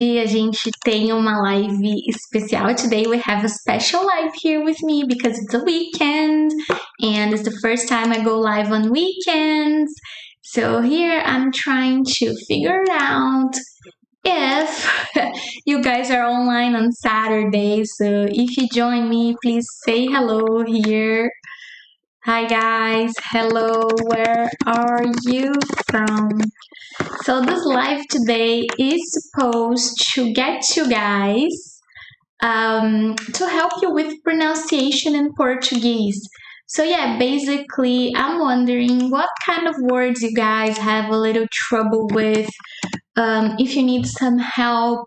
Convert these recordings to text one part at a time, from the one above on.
E a gente tem uma live especial. Today we have a special live here with me because it's a weekend and it's the first time I go live on weekends. So here I'm trying to figure out if you guys are online on Saturday. So if you join me, please say hello here. Hi guys, hello, where are you from? So this live today is supposed to get you guys to help you with pronunciation in Portuguese. So yeah, basically I'm wondering what kind of words you guys have a little trouble with, if you need some help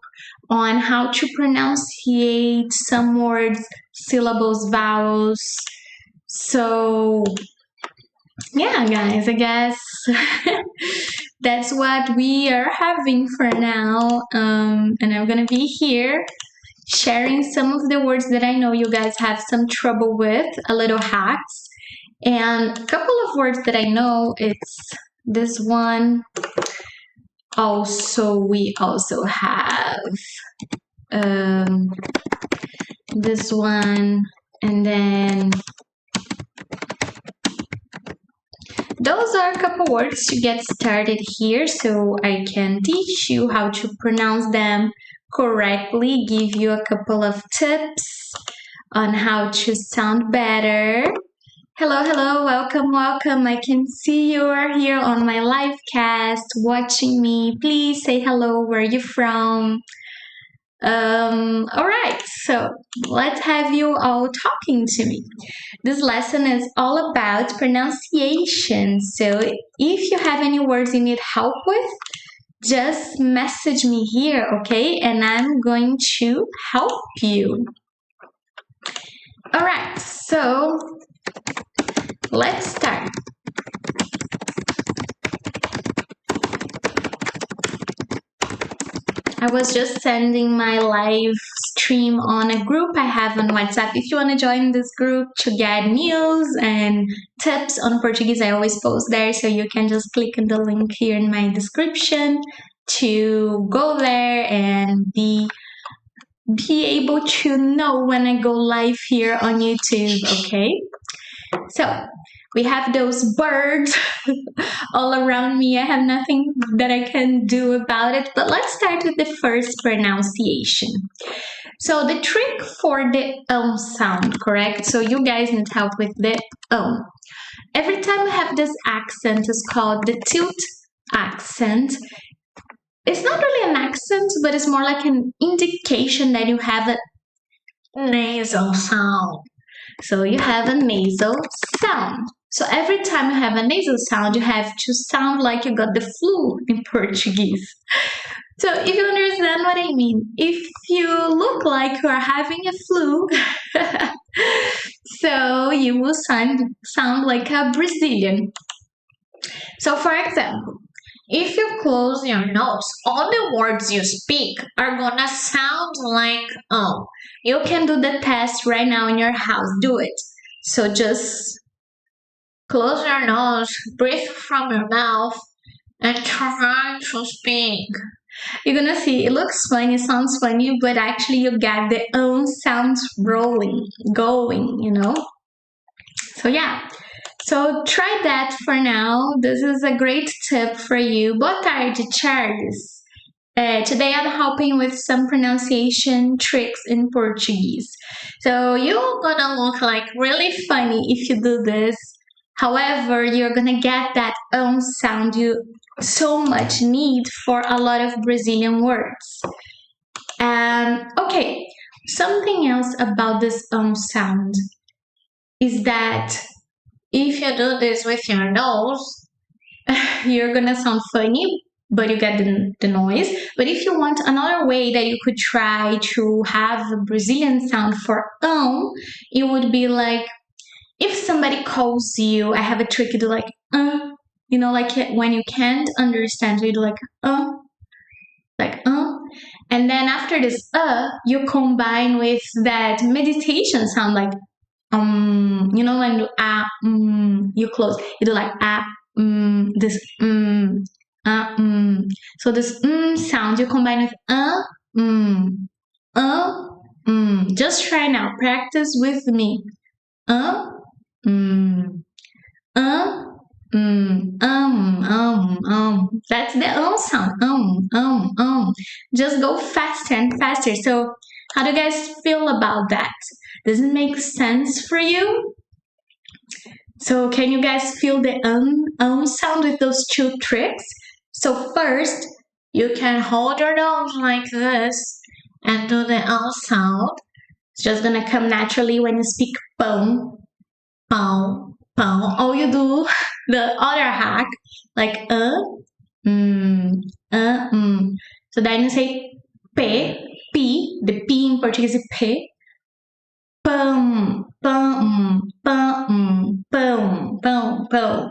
on how to pronunciate some words, syllables, vowels. So yeah, guys, I guess that's what we are having for now. And I'm gonna be here sharing some of the words that I know you guys have some trouble with, a little hacks, and a couple of words that I know. It's this one. Also, we also have this one, and then those are a couple words to get started here so I can teach you how to pronounce them correctly, give you a couple of tips on how to sound better. Hello, hello, welcome, welcome. I can see you are here on my live cast watching me. Please say hello, where are you from? All right, so let's have you all talking to me. This lesson is all about pronunciation. So if you have any words you need help with, just message me here, okay? And I'm going to help you. All right, so let's start. I was just sending my live stream on a group I have on WhatsApp. If you want to join this group to get news and tips on Portuguese, I always post there. So you can just click on the link here in my description to go there and be able to know when I go live here on YouTube, okay? So we have those birds all around me. I have nothing that I can do about it, but let's start with the first pronunciation. So the trick for the sound, correct? So you guys need help with the Every time we have this accent, it's called the tilt accent. It's not really an accent, but it's more like an indication that you have a nasal sound. So you have a nasal sound. So every time you have a nasal sound, you have to sound like you got the flu in Portuguese. So if you understand what I mean, if you look like you are having a flu, so you will sound like a Brazilian. So for example, if you close your nose, all the words you speak are gonna sound like You can do the test right now in your house. Do it. So just close your nose, breathe from your mouth, and try to speak. You're gonna see it looks funny, it sounds funny, but actually you get the sounds rolling, going, you know? So yeah. So try that for now. This is a great tip for you. Boa tarde, Charles. Today I'm helping with some pronunciation tricks in Portuguese. So you're gonna look like really funny if you do this. However, you're gonna get that sound you so much need for a lot of Brazilian words. Okay, something else about this sound is that if you do this with your nose, you're gonna sound funny, but you get the noise. But if you want another way that you could try to have a Brazilian sound for it would be like, if somebody calls you, I have a trick, you do like, you know, like when you can't understand, you do like, and then after this, you combine with that meditation sound, like, you know, when you you close, you do like this So this sound you combine with Just try now. Practice with me. Mm. That's the sound. Just go faster and faster. So, how do you guys feel about that? Does it make sense for you? So, can you guys feel the sound with those two tricks? So, first, you can hold your nose like this and do the sound. It's just gonna come naturally when you speak pão, pão, pão. Or you do the other hack, like So then you say p, the p in Portuguese is p. Pão, pão, pão, pão, pão, pão.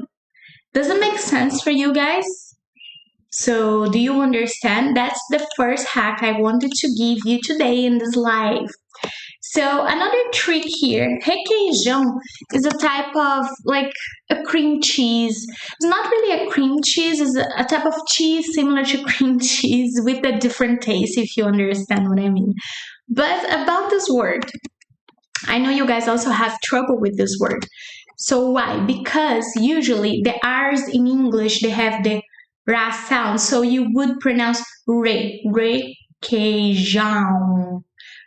Does it make sense for you guys? So do you understand? That's the first hack I wanted to give you today in this live. So another trick here, requeijão is a type of like a cream cheese. It's not really a cream cheese, it's a type of cheese similar to cream cheese with a different taste, if you understand what I mean. But about this word, I know you guys also have trouble with this word. So why? Because usually the R's in English, they have the ra sound. So you would pronounce requeijão.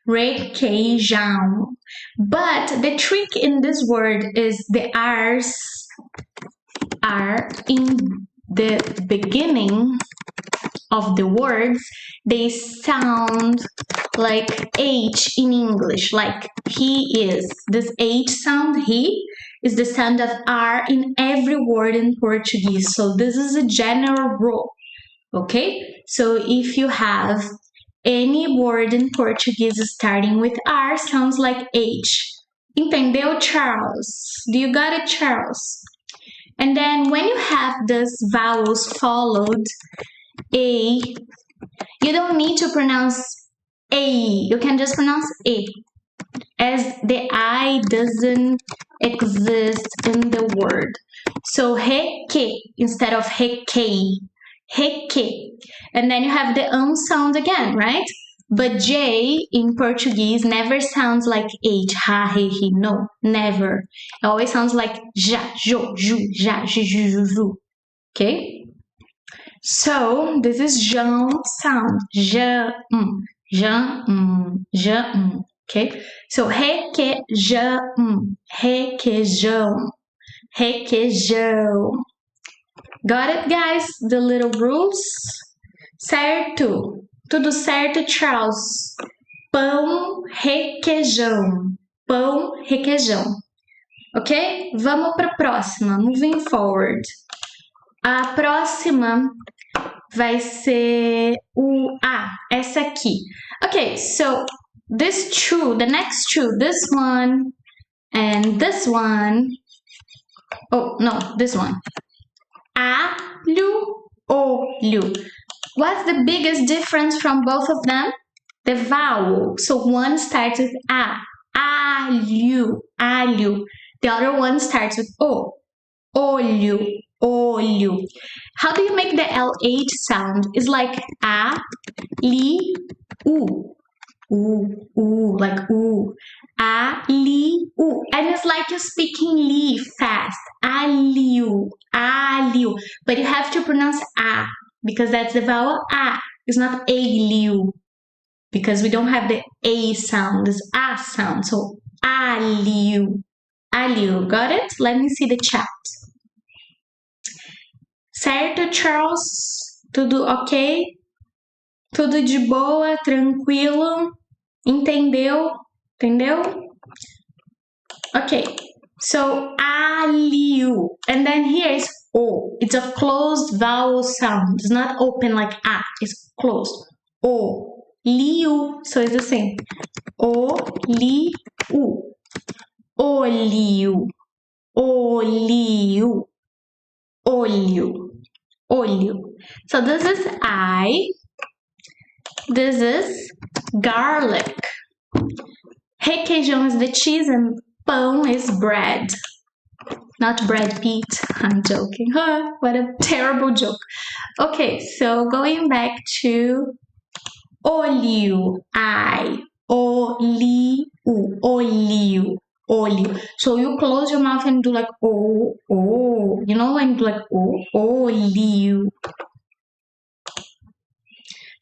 Requeijão. But the trick in this word is the R's are in the beginning of the words, they sound like H in English, like he is. This H sound, he, is the sound of R in every word in Portuguese. So this is a general rule, okay? So if you have any word in Portuguese starting with R, sounds like H. Entendeu, Charles? Do you got it, Charles? And then when you have this vowels followed, A, you don't need to pronounce A. You can just pronounce A, as the I doesn't exist in the word. So reque instead of requei. Reque. And then you have the sound again, right? But J in Portuguese never sounds like H, ha, he, he. No, never. It always sounds like ja, jo, ju, ja, ju, ju, ju, ju. Okay? So this is Jean sound. Je, je, okay? So requeijão, requeijão, requeijão. Got it, guys? The little rules? Certo. Tudo certo, Charles? Pão, requeijão. Pão, requeijão. Ok? Vamos para a próxima. Moving forward. A próxima vai ser o essa aqui. Ok, so this two, the next two, this one and this one. Oh, no, this one. Alho, olho. What's the biggest difference from both of them? The vowel. So one starts with a, alho, alho. The other one starts with o, olho, olho. How do you make the LH sound? It's like a, li, u, like u, a, li, u. And it's like you're speaking li fast. Alho, alho. But you have to pronounce a, because that's the vowel a. It's not alho, because we don't have the a sound. It's a sound. So alho, alho. Got it? Let me see the chat. Certo, Charles? Tudo ok? Tudo de boa, tranquilo? Entendeu? Entendeu? Okay, so alho. And then here is o. It's a closed vowel sound. It's not open like a. It's closed. O. Liu. So it's the same. O, li, u. Olho. Olho. Olho. Olho. So this is I. This is garlic. Requeijão is the cheese and pão is bread. Not Brad Pitt. I'm joking. What a terrible joke. Okay, so going back to olho, eye, olho, olho. So you close your mouth and do like oh, you know, when you do like oh, olho.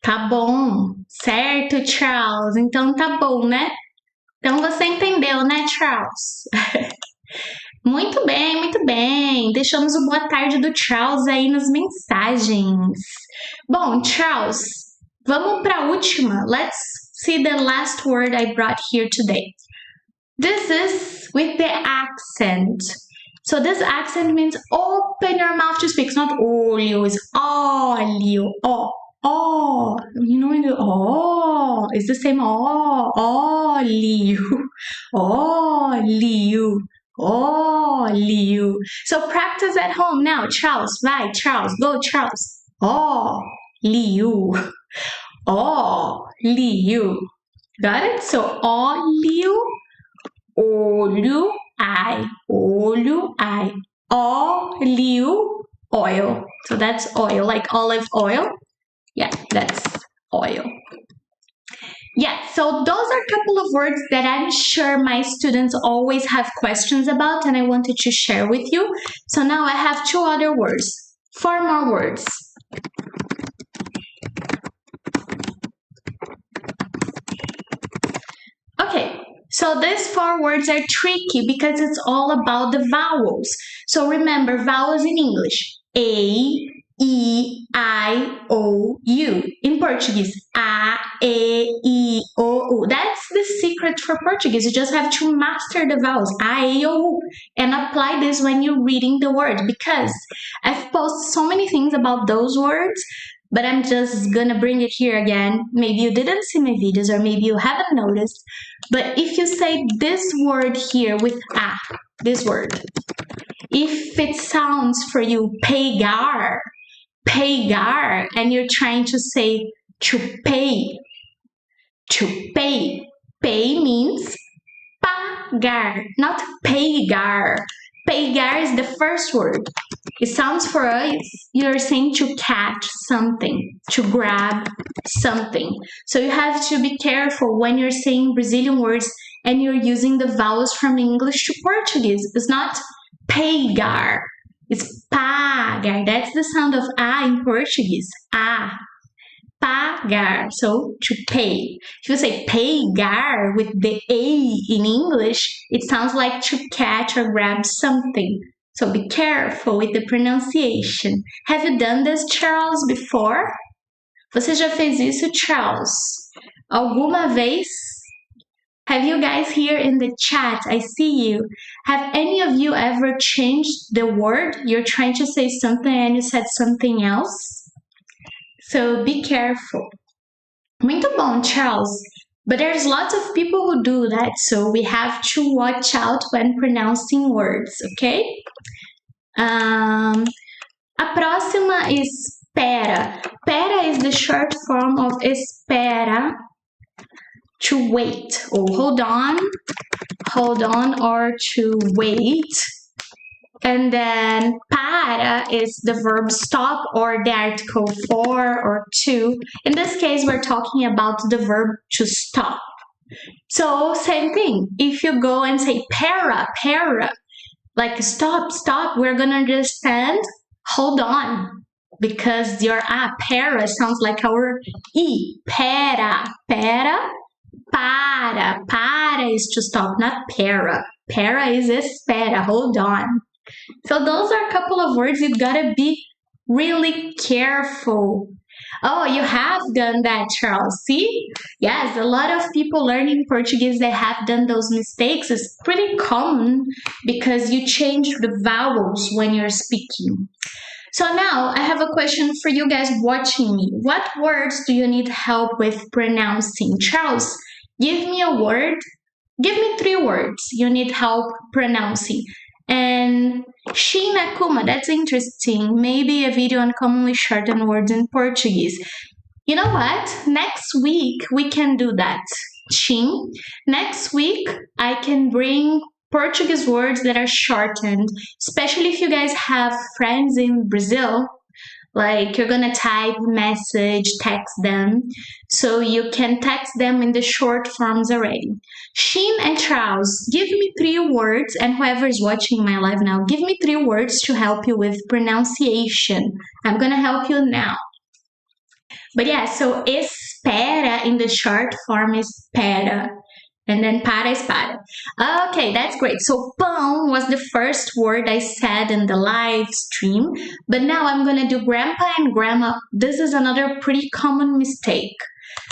Tá bom, certo, Charles? Então tá bom, né? Então você entendeu, né, Charles? Muito bem, muito bem. Deixamos o boa tarde do Charles aí nas mensagens. Bom, Charles, vamos para a última. Let's see the last word I brought here today. This is with the accent. So this accent means open your mouth to speak. It's not olho, it's olho. Oh, you know, in the oh, it's the same oh, olho, olho, olho. So practice at home now. Charles, vai, Charles, go, Charles. Olho, olho. Got it? So olho, olho, eye, olho, eye, olho, oil. So that's oil, like olive oil. Yeah, that's oil. Yeah, so those are a couple of words that I'm sure my students always have questions about and I wanted to share with you. So now I have 2 other words, 4 more words. Okay, so these 4 words are tricky because it's all about the vowels. So remember, vowels in English, A, E, I, O, U. In Portuguese, A, E, I, O, U. That's the secret for Portuguese. You just have to master the vowels, A, E, O, U, and apply this when you're reading the word because I've posted so many things about those words, but I'm just gonna bring it here again. Maybe you didn't see my videos or maybe you haven't noticed, but if you say this word here with A, this word, if it sounds for you pegar, and you're trying to say to pay, pay means pagar, not pegar. Pegar is the first word. It sounds for us, you're saying to catch something, to grab something. So you have to be careful when you're saying Brazilian words and you're using the vowels from English to Portuguese. It's not pegar. It's pagar. That's the sound of A in Portuguese. A. Pagar. So to pay. If you say pegar with the A in English, it sounds like to catch or grab something. So be careful with the pronunciation. Have you done this, Charles, before? Você já fez isso, Charles? Alguma vez? Have you guys here in the chat? I see you. Have any of you ever changed the word? You're trying to say something and you said something else? So be careful. Muito bom, Charles. But there's lots of people who do that, so we have to watch out when pronouncing words, okay? A próxima is pera. Pera is the short form of espera, to wait, or hold on, or to wait. And then para is the verb stop or the article for or to. In this case, we're talking about the verb to stop. So same thing. If you go and say para, like stop, we're gonna understand hold on. Because your para sounds like our E. Para. Para is to stop, not para. Para is espera, hold on. So those are a couple of words you gotta be really careful. Oh, you have done that, Charles. See? Yes, a lot of people learning Portuguese, they have done those mistakes. It's pretty common because you change the vowels when you're speaking. So now I have a question for you guys watching me. What words do you need help with pronouncing? Charles, give me a word. Give me 3 words you need help pronouncing. And Shin Akuma, that's interesting. Maybe a video on commonly shortened words in Portuguese. You know what? Next week we can do that. Shin. Next week I can bring Portuguese words that are shortened, especially if you guys have friends in Brazil. Like you're gonna type message, text them, so you can text them in the short forms already. Shin and Charles, give me 3 words, and whoever is watching my live now, give me 3 words to help you with pronunciation. I'm gonna help you now. But yeah, so espera in the short form is pera. And then para is para. Okay, that's great. So pão was the first word I said in the live stream. But now I'm going to do grandpa and grandma. This is another pretty common mistake.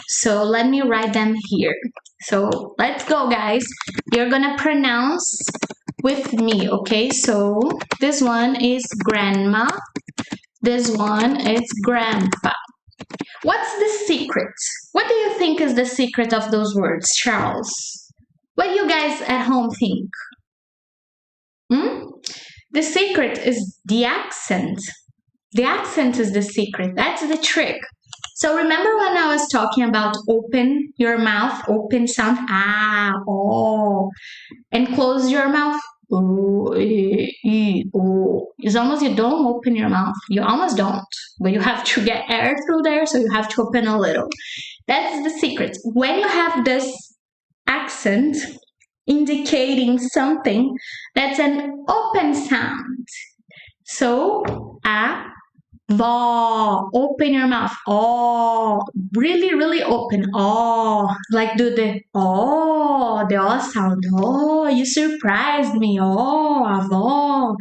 So let me write them here. So let's go, guys. You're going to pronounce with me, okay? So this one is grandma. This one is grandpa. What's the secret? What do you think is the secret of those words, Charles? What do you guys at home think? The secret is the accent. The accent is the secret. That's the trick. So remember when I was talking about open your mouth, open sound, ah, oh, and close your mouth, oh, oh. It's almost you don't open your mouth. You almost don't, but you have to get air through there, so you have to open a little. That's the secret. When you have this accent indicating something, that's an open sound. So, vó, open your mouth. Oh, really, really open. Oh, like do the the sound. Oh, you surprised me. Oh, avó,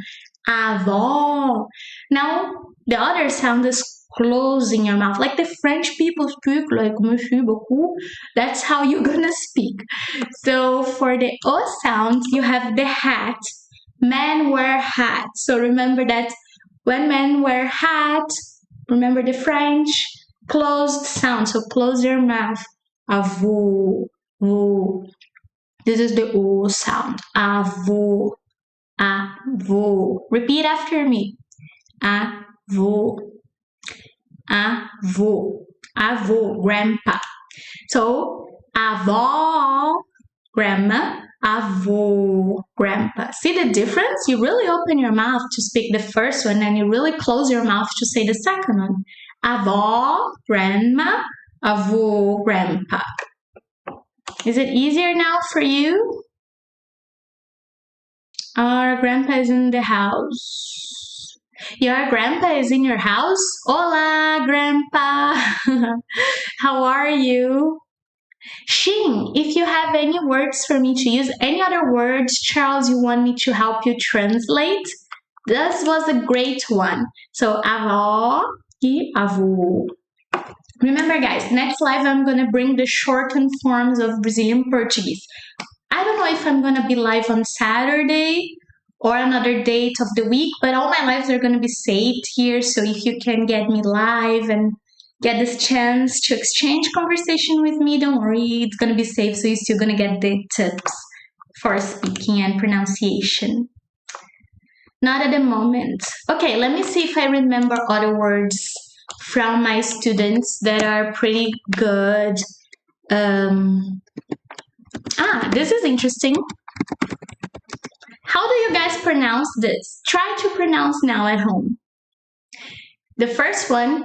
avó. Now, the other sound is closing your mouth, like the French people speak, like monsieur beaucoup. That's how you're gonna speak. So for the O sound, you have the hat. Men wear hats. So remember that when men wear hat, remember the French closed sound. So close your mouth. Avô, vô. This is the O sound. Avô, avô. Repeat after me. Avô, avô, avô, grandpa. So avó, grandma, avô, grandpa. See the difference? You really open your mouth to speak the first one and you really close your mouth to say the second one. Avó, grandma, avô, grandpa. Is it easier now for you? Our grandpa is in the house. Your grandpa is in your house? Hola, grandpa. How are you? Shin, if you have any words for me to use, any other words, Charles, you want me to help you translate? This was a great one. So, avó e avô. Remember, guys, next live I'm going to bring the shortened forms of Brazilian Portuguese. I don't know if I'm going to be live on Saturday or another date of the week, but all my lives are going to be saved here. So if you can get me live and get this chance to exchange conversation with me, don't worry, it's going to be safe, so you're still going to get the tips for speaking and pronunciation. Not at the moment. Okay, let me see if I remember other words from my students that are pretty good. This is interesting. How do you guys pronounce this? Try to pronounce now at home. The first one,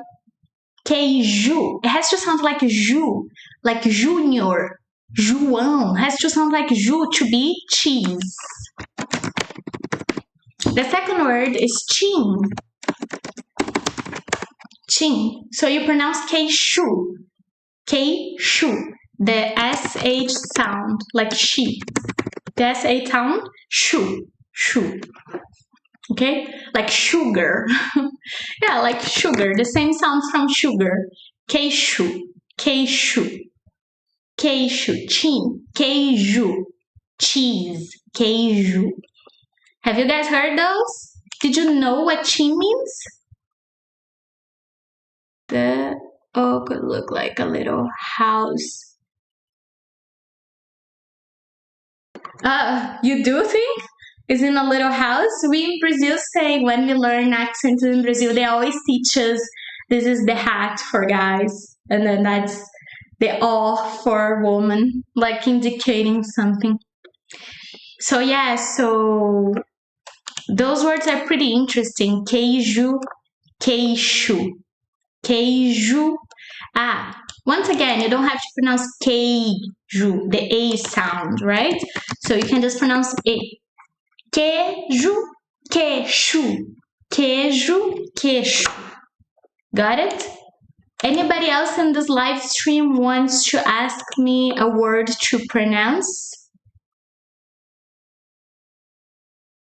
queijo. It has to sound like ju, like junior, João. It has to sound like ju to be cheese. The second word is chin. Chin. So you pronounce queixo. Queixo. The SH sound, like she. The SH sound, shu. Shu. Okay? Like sugar. Yeah, like sugar. The same sounds from sugar. Queixo. Queixo. Queixo. Chin. Queijo. Cheese. Queijo. Have you guys heard those? Did you know what chin means? The O could look like a little house. You do think? Is in a little house? We in Brazil say when we learn accents in Brazil, they always teach us this is the hat for guys, and then that's the O for woman, like indicating something. So yeah, so those words are pretty interesting. Queijo, queixo, queijo. Ah, once again, you don't have to pronounce queijo, the A sound, right? So you can just pronounce E. Queijo, queixo, queijo, queixo. Got it? Anybody else in this live stream wants to ask me a word to pronounce?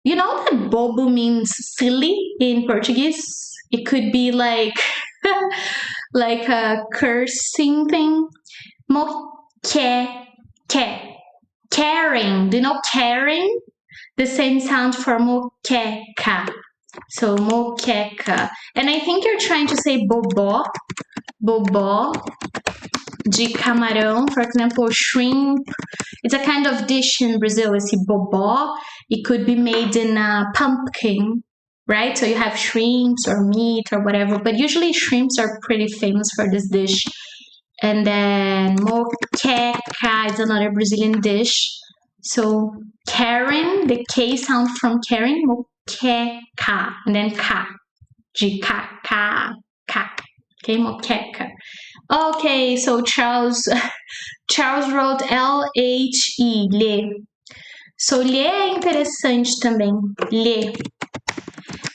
You know that bobo means silly in Portuguese? It could be like like a cursing thing. Mo caring. Do you know caring? The same sound for moqueca. So moqueca. And I think you're trying to say bobó. Bobó de camarão, for example, shrimp. It's a kind of dish in Brazil. Esse bobó. It could be made in a pumpkin, right? So you have shrimps or meat or whatever, but usually shrimps are pretty famous for this dish. And then moqueca is another Brazilian dish. So Karen, the K sound from Karen, moqueca, and then ka, de ka. Okay, moqueca. Okay, so Charles wrote L-H-E, lê. So lê é interessante também, lê.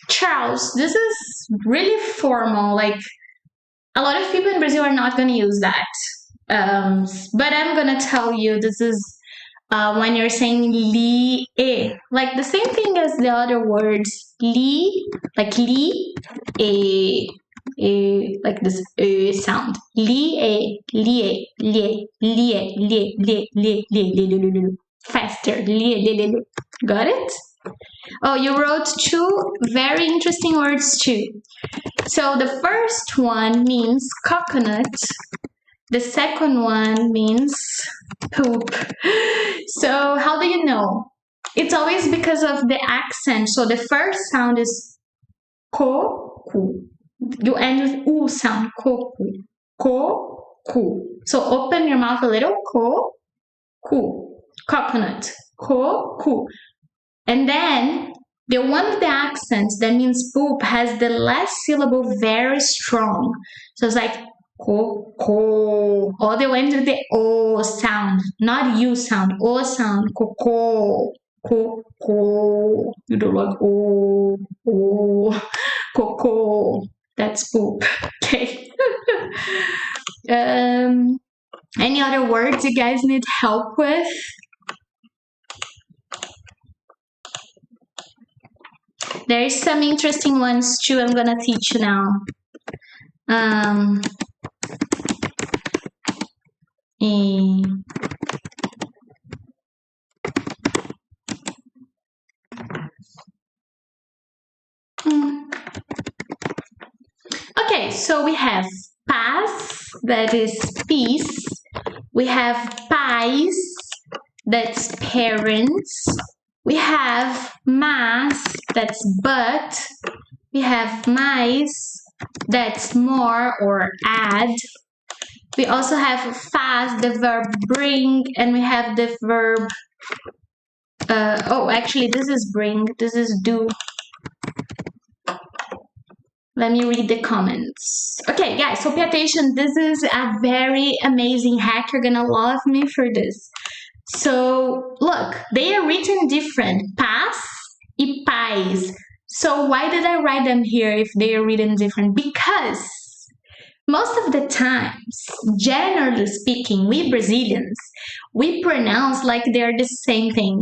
Charles, this is really formal, like a lot of people in Brazil are not going to use that. But I'm going to tell you, this is when you're saying li, e, like the same thing as the other words, li, like li, e, like this sound. Li, li, faster. Li. Got it? Oh, you wrote two very interesting words too. So the first one means coconut. The second one means poop. So how do you know? It's always because of the accent. So the first sound is ko-ku. You end with u sound, ko-ku. Ko-ku. So open your mouth a little, ko-ku. Coconut, ko-ku. And then the one with the accents that means poop has the last syllable very strong. So it's like ko. All the way to the o sound, not u sound, o sound, ko. You don't like ko. That's poop. Okay. Any other words you guys need help with? There's some interesting ones too I'm gonna teach you now. Okay, so we have paz, that is peace. We have pais, that's parents. We have mas, that's but. We have mais, that's more or add. We also have faz, the verb bring, and we have the verb, actually this is bring, this is do. Let me read the comments. Okay, guys, so pay attention. This is a very amazing hack. You're gonna love me for this. So, look, they are written different. Paz e pais. So why did I write them here if they are written different? Because most of the times, generally speaking, we Brazilians, we pronounce like they're the same thing.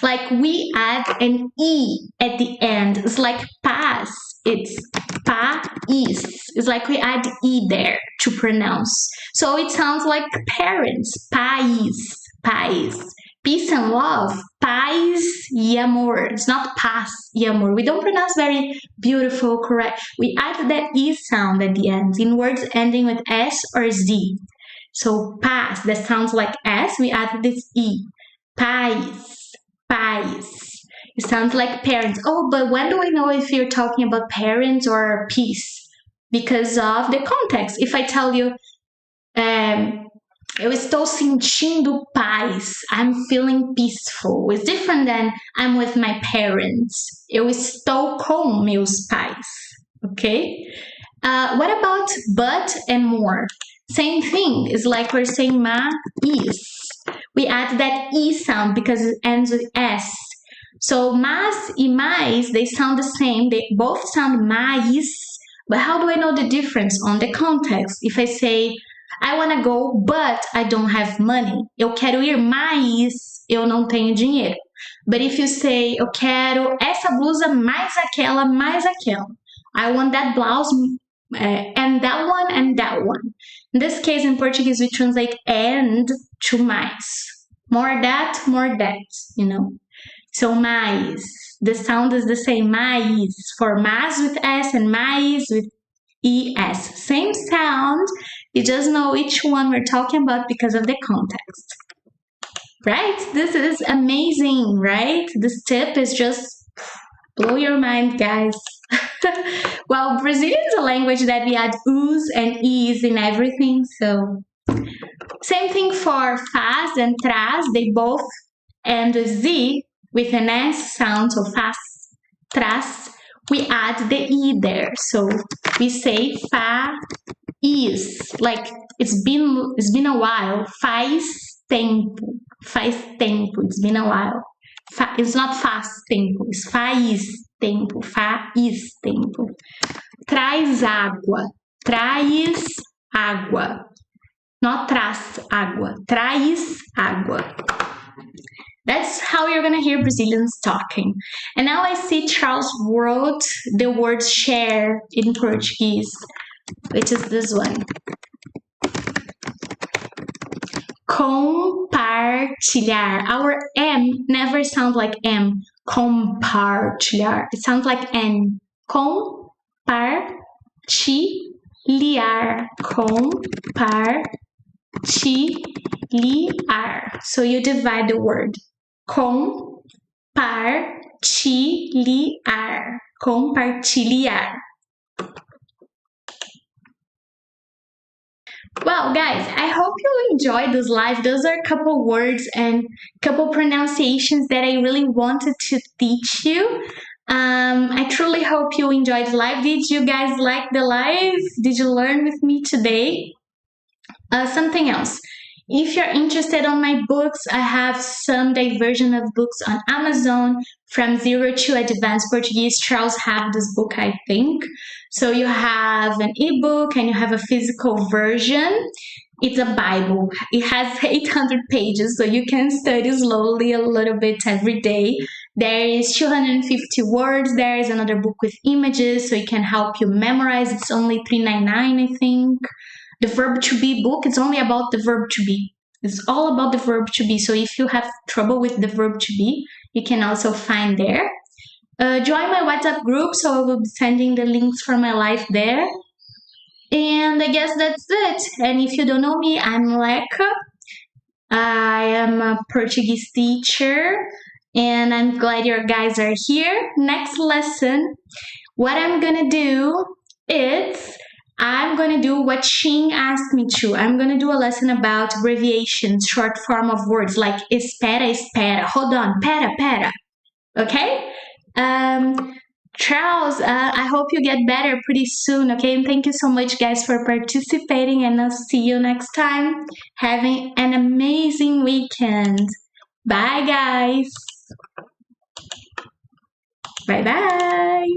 Like we add an E at the end. It's like paz. It's pais. It's like we add E there to pronounce. So it sounds like parents. Pais. Peace and love. Paz e amor. It's not paz e amor. We don't pronounce very beautiful, correct. We add that E sound at the end in words ending with S or Z. So paz, that sounds like S. We add this E. Pais. It sounds like parents. Oh, but when do I know if you're talking about parents or peace? Because of the context. If I tell you, eu estou sentindo paz, I'm feeling peaceful. It's different than I'm with my parents. Eu estou com meus pais. okay? What about but and more? Same thing. It's like we're saying mais. We add that E sound because it ends with S. So mas e mais, they sound the same. They both sound mais. But how do I know the difference on the context? If I say, I want to go, but I don't have money. Eu quero ir, mas eu não tenho dinheiro. But if you say, eu quero essa blusa mais aquela, mais aquela. I want that blouse and that one and that one. In this case, in Portuguese, we translate and to mais. More that, you know. So mais, the sound is the same, mais, for mas with S and mais with ES. Same sound, you just know which one we're talking about because of the context. Right? This is amazing, right? This tip is just blow your mind, guys. Well, Brazilian is a language that we add U's and E's in everything, so same thing for faz and traz, they both end with Z with an S sound, so faz, traz, we add the E there. So we say fa is, like it's been a while. Faz tempo, it's been a while. It's not faz tempo, it's faz tempo, faz tempo. Traz água, not traz água, traz água. That's how you're gonna hear Brazilians talking. And now I see Charles wrote the word share in Portuguese, which is this one. Compartilhar. Our M never sounds like M. Compartilhar. It sounds like N. Compartilhar. Compartilhar. So you divide the word. Compartilhar. Compartilhar. Well, guys, I hope you enjoyed this live. Those are a couple words and couple pronunciations that I really wanted to teach you. I truly hope you enjoyed the live. Did you guys like the live? Did you learn with me today? Something else. If you're interested on my books, I have some diversion of books on Amazon from 0 to Advanced Portuguese. Charles have this book, I think. So you have an ebook and you have a physical version. It's a Bible. It has 800 pages, so you can study slowly a little bit every day. There is 250 words. There is another book with images, so it can help you memorize. It's only $3.99, I think. The verb to be book, it's only about the verb to be. It's all about the verb to be. So if you have trouble with the verb to be, you can also find there. Join my WhatsApp group, so I will be sending the links for my life there. And I guess that's it. And if you don't know me, I'm Leca. I am a Portuguese teacher, and I'm glad you guys are here. Next lesson, what I'm gonna do is I'm going to do what Shing asked me to. I'm going to do a lesson about abbreviations, short form of words like espera. Hold on, pera. Okay? Charles, I hope you get better pretty soon, okay? And thank you so much, guys, for participating, and I'll see you next time. Having an amazing weekend. Bye, guys. Bye-bye.